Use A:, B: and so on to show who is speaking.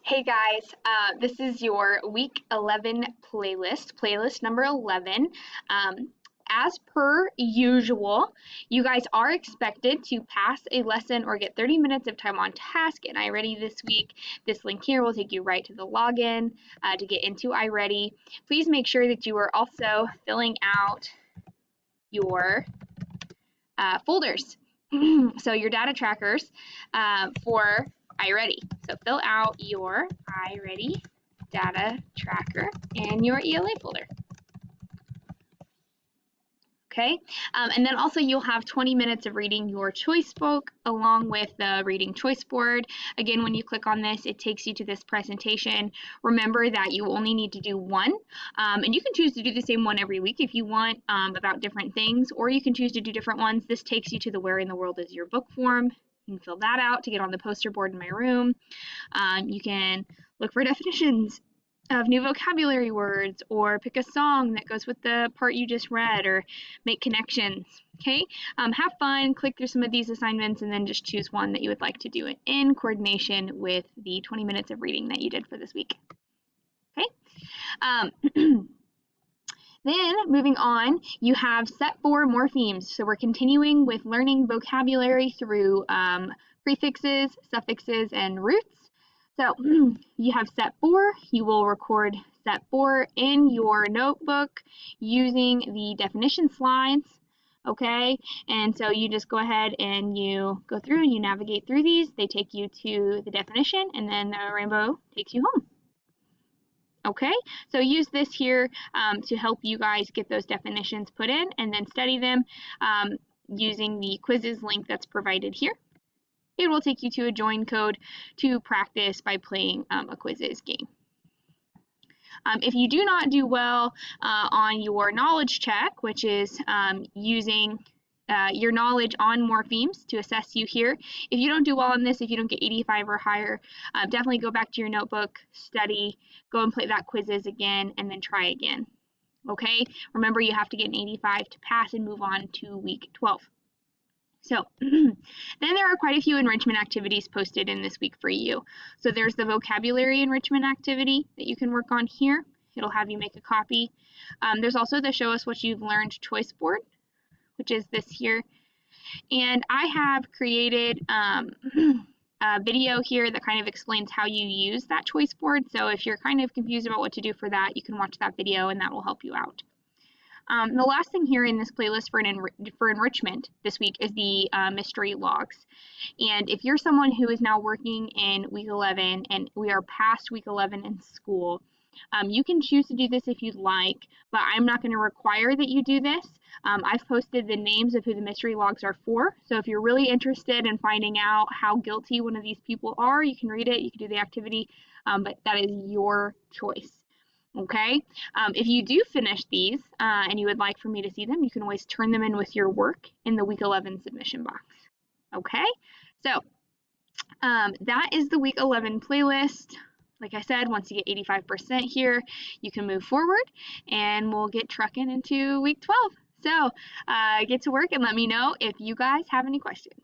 A: Hey guys, this is your week 11 playlist number 11. Um, as per usual, you guys are expected to pass a lesson or get 30 minutes of time on task in iReady this week. This link here will take you right to the login to get into iReady. Please make sure that you are also filling out your folders. So your data trackers for iReady. So fill out your iReady data tracker in your ELA folder. Okay, and then also you'll have 20 minutes of reading your choice book along with the reading choice board. Again, when you click on this, it takes you to this presentation. Remember that you only need to do one, and you can choose to do the same one every week if you want, about different things, or you can choose to do different ones. This takes you to the Where in the World is Your Book form. You can fill that out to get on the poster board in my room. You can look for definitions of new vocabulary words, or pick a song that goes with the part you just read, or make connections. Okay, have fun, click through some of these assignments, and then just choose one that you would like to do it in coordination with the 20 minutes of reading that you did for this week. Okay. Then moving on, you have set 4 morphemes. So we're continuing with learning vocabulary through prefixes, suffixes, and roots. So you have set 4. You will record set 4 in your notebook using the definition slides. Okay, and so you just go ahead and you go through and you navigate through these. They take you to the definition, and then the rainbow takes you home. Okay, so use this here to help you guys get those definitions put in and then study them using the quizzes link that's provided here. It will take you to a join code to practice by playing a quizzes game. If you do not do well on your knowledge check, which is using your knowledge on morphemes to assess you here. If you don't do well on this, if you don't get 85 or higher, definitely go back to your notebook, study, go and play that quizzes again, and then try again. Okay, remember you have to get an 85 to pass and move on to week 12. So then there are quite a few enrichment activities posted in this week for you. So there's the vocabulary enrichment activity that you can work on here. It'll have you make a copy. There's also the show us what you've learned choice board, which is this here. And I have created a video here that kind of explains how you use that choice board. So if you're kind of confused about what to do for that, you can watch that video and that will help you out. The last thing here in this playlist for enrichment this week is the mystery logs. And if you're someone who is now working in week 11 and we are past week 11 in school, you can choose to do this if you'd like, but I'm not going to require that you do this. I've posted the names of who the mystery logs are for, so if you're really interested in finding out how guilty one of these people are, you can read it, you can do the activity, but that is your choice. Okay, if you do finish these and you would like for me to see them, you can always turn them in with your work in the week 11 submission box. Okay, so that is the week 11 playlist. Like I said, once you get 85% here, you can move forward and we'll get trucking into week 12. So get to work and let me know if you guys have any questions.